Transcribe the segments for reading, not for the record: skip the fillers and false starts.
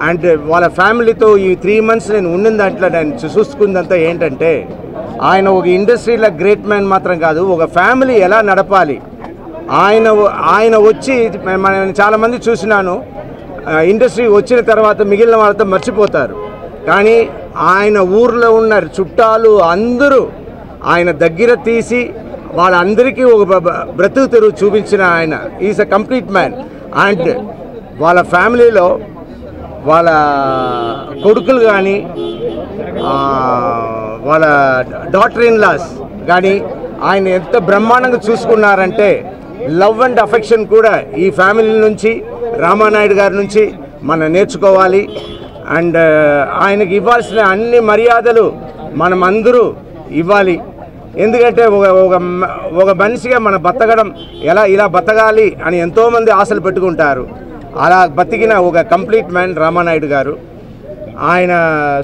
And వాళ్ళ ఫ్యామిలీతో ఈ 3 months నేను ఉన్న దాంట్లో నేను చూసుకుందంతా ఏంటంటే ఆయన ఒక ఇండస్ట్రీలో గ్రేట్ మ్యాన్ మాత్రం కాదు, ఒక ఫ్యామిలీ ఎలా నడపాలి. ఆయన వచ్చి నేను చాలామంది చూసినాను, ఇండస్ట్రీ వచ్చిన తర్వాత మిగిలిన వాళ్ళతో మర్చిపోతారు. కానీ ఆయన ఊర్లో ఉన్న చుట్టాలు అందరూ ఆయన దగ్గర తీసి వాళ్ళందరికీ ఒక బ్రతుకు తెరువు చూపించిన ఆయన is a complete man. And వాళ్ళ ఫ్యామిలీలో వాళ్ళ కొడుకులు కానీ వాళ్ళ డాటర్ ఇన్ లాస్ కానీ ఆయన ఎంత బ్రహ్మాండంగా చూసుకున్నారంటే లవ్ అండ్ అఫెక్షన్ కూడా ఈ ఫ్యామిలీ నుంచి రామానాయుడు గారి నుంచి మనం నేర్చుకోవాలి. అండ్ ఆయనకి ఇవ్వాల్సిన అన్ని మర్యాదలు మనం అందరూ ఇవ్వాలి. ఎందుకంటే ఒక మనిషిగా మన బతకడం ఇలా బతకాలి అని ఎంతోమంది ఆశలు పెట్టుకుంటారు. అలా బతికిన ఒక కంప్లీట్ మ్యాన్ రామానాయుడు గారు. ఆయన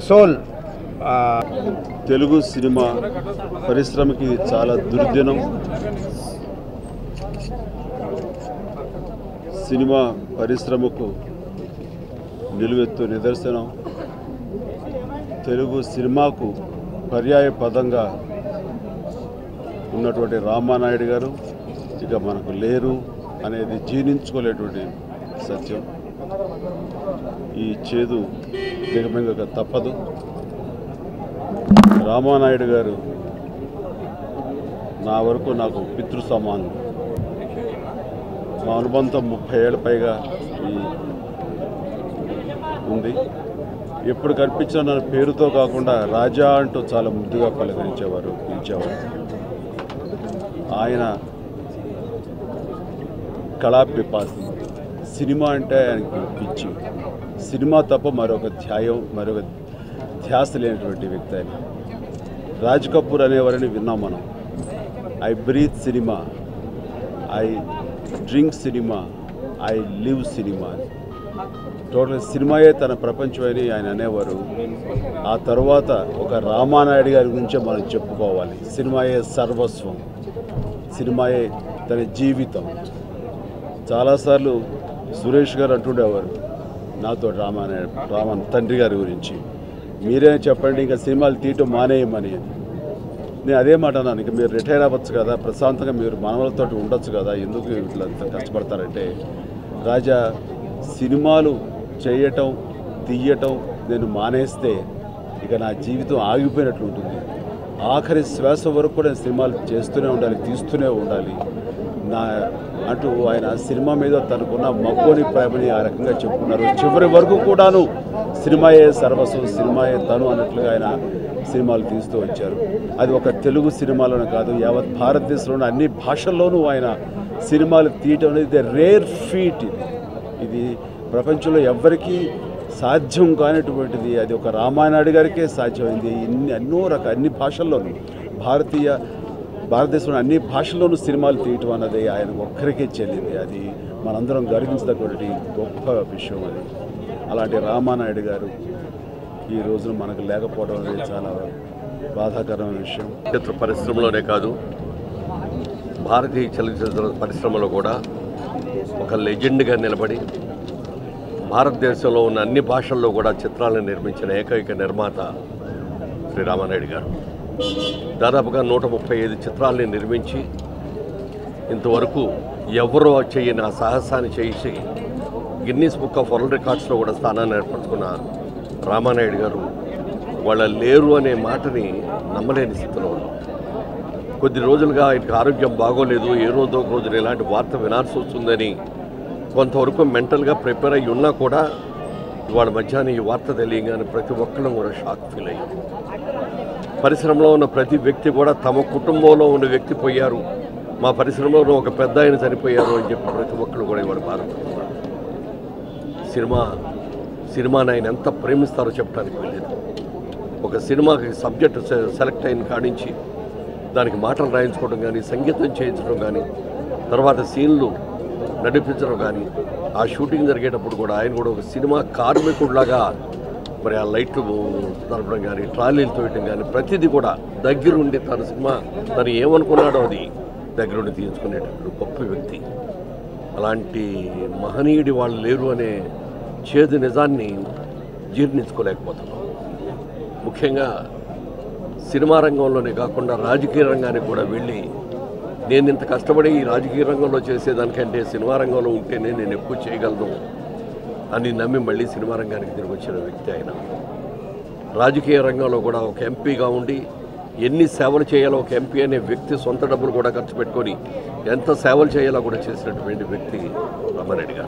సోల్ తెలుగు సినిమా పరిశ్రమకి చాలా దుర్దినం. సినిమా పరిశ్రమకు నిలువెత్తు నిదర్శనం. తెలుగు సినిమాకు పర్యాయ పదంగా ఉన్నటువంటి రామానాయుడు గారు ఇక మనకు లేరు అనేది జీర్ణించుకోలేటువంటి సత్యం. ఈ చేదు దిగమింగక తప్పదు. రామానాయుడు గారు నా వరకు నాకు పితృ సమానం. మా అనుబంధం 30 ఏళ్ళ పైగా ఉంది. ఎప్పుడు కనిపించినా నన్ను పేరుతో కాకుండా రాజా అంటూ చాలా ముద్దుగా పిలిచేవారు. ఆయన కళాపిపాసి. సినిమా అంటే ఆయనకి పిచ్చి. సినిమా తప్ప మరొక ధ్యాస లేనటువంటి వ్యక్తి ఆయన. రాజ్ కపూర్ అనేవారని విన్నాం మనం. I breathe cinema, I drink cinema, I live cinema. Total సినిమాయే తన ప్రపంచం అని ఆయన అనేవారు. ఆ తర్వాత ఒక రామానాయుడు గారి గురించే మనం చెప్పుకోవాలి. సినిమాయే సర్వస్వం, సినిమాయే తన జీవితం. చాలాసార్లు సురేష్ గారు అంటుండేవారు నాతో రామన్ తండ్రి గారి గురించి, మీరే చెప్పండి ఇంకా సినిమాలు తీయటం మానేయమని. నేను అదే మాట అన్నాను, ఇక మీరు రిటైర్ అవ్వచ్చు కదా, ప్రశాంతంగా మీరు మనవలతో ఉండొచ్చు కదా, ఎందుకు ఇట్లా కష్టపడతారంటే, రాజా సినిమాలు చేయటం తీయటం నేను మానేస్తే ఇక నా జీవితం ఆగిపోయినట్లు ఉంటుంది. ఆఖరి శ్వాస వరకు కూడా నేను సినిమాలు చేస్తూనే ఉండాలి, తీస్తూనే ఉండాలి నా అంటూ ఆయన సినిమా మీద తనకున్న మక్కువని ప్రేమని ఆ రకంగా చెప్పుకున్నారు. చివరి వరకు కూడాను సినిమాయే సర్వస్వం, సినిమాయే తను అన్నట్లుగా ఆయన సినిమాలు తీస్తూ వచ్చారు. అది ఒక తెలుగు సినిమాలోనే కాదు, యావత్ భారతదేశంలోని అన్ని భాషల్లోనూ ఆయన సినిమాలు తీయటం అనేది రేర్ ఫీట్. ఇది ప్రపంచంలో ఎవ్వరికీ సాధ్యం కానిటువంటిది. అది ఒక రామానాయుడు గారికే సాధ్యమైంది. అన్ని భాషల్లోనూ భారతదేశంలో అన్ని భాషల్లోనూ సినిమాలు తీయటం అన్నది ఆయన ఒక్కరికే చెల్లింది. అది మనందరం గర్వించదగ్గటువంటి గొప్ప విషయం. అది అలాంటి రామానాయుడు గారు ఈ రోజున మనకు లేకపోవడం అనేది చాలా బాధాకరమైన విషయం. చిత్ర పరిశ్రమలోనే కాదు, భారతీయ చలనచిత్ర పరిశ్రమలో కూడా ఒక లెజెండ్గా నిలబడి భారతదేశంలో ఉన్న అన్ని భాషల్లో కూడా చిత్రాలను నిర్మించిన ఏకైక నిర్మాత శ్రీ రామానాయుడు గారు. దాదాపుగా 135 చిత్రాలని నిర్మించి ఇంతవరకు ఎవరో చేయని ఆ సాహసాన్ని చేసి గిన్నీస్ బుక్ ఆఫ్ వరల్డ్ రికార్డ్స్లో కూడా స్థానాన్ని ఏర్పరచుకున్న రామానాయుడు గారు వాళ్ళ లేరు అనే మాటని నమ్మలేని స్థితిలో ఉన్నాం. కొద్ది రోజులుగా ఆయనకు ఆరోగ్యం బాగోలేదు, ఏ రోజో ఒక రోజున ఇలాంటి వార్త వినాల్సి వస్తుందని కొంతవరకు మెంటల్గా ప్రిపేర్ అయ్యి ఉన్నా కూడా ఇవాళ మధ్యాహ్నం ఈ వార్త తెలియగానే ప్రతి ఒక్కళ్ళం కూడా షాక్ ఫీల్ అయ్యాం. పరిశ్రమలో ఉన్న ప్రతి వ్యక్తి కూడా తమ కుటుంబంలో ఉన్న వ్యక్తి పోయారు, మా పరిశ్రమలో ఒక పెద్ద ఆయన చనిపోయారు అని చెప్పి ప్రతి ఒక్కరు కూడా ఇవాళ బాధపడుతున్నారు. సినిమాని ఆయన ఎంత ప్రేమిస్తారో చెప్పడానికి వెళ్ళేది. ఒక సినిమాకి సబ్జెక్టు సెలెక్ట్ అయిన కాడించి దానికి మాటలు రాయించుకోవడం కానీ, సంగీతం చేయించడం కానీ, తర్వాత సీన్లు నడిపించడం కానీ, ఆ షూటింగ్ జరిగేటప్పుడు కూడా ఆయన కూడా ఒక సినిమా కార్మికుడిలాగా మరి ఆ లైట్లు నడపడం కానీ, ట్రాలీలు తోయటం కానీ, ప్రతిదీ కూడా దగ్గరుండి తన సినిమా తను ఏమనుకున్నాడో అది దగ్గరుండి తీయించుకునేటప్పుడు గొప్ప వ్యక్తి. అలాంటి మహనీయుడి వాళ్ళు లేరు అనే చేదు నిజాన్ని జీర్ణించుకోలేకపోతున్నాం. ముఖ్యంగా సినిమా రంగంలోనే కాకుండా రాజకీయ రంగానికి కూడా వెళ్ళి నేను ఇంత కష్టపడి ఈ రాజకీయ రంగంలో చేసేదానికంటే సినిమా రంగంలో ఉంటేనే నేను ఎక్కువ చేయగలను అని నమ్మి మళ్ళీ సినిమా రంగానికి తిరిగి వచ్చిన వ్యక్తి ఆయన. రాజకీయ రంగంలో కూడా ఒక ఎంపీగా ఉండి ఎన్ని సేవలు చేయాలో ఒక ఎంపీ అనే వ్యక్తి సొంత డబ్బులు కూడా ఖర్చు పెట్టుకొని ఎంత సేవలు చేయాలో కూడా చేసినటువంటి వ్యక్తి రామారెడ్డి గారు.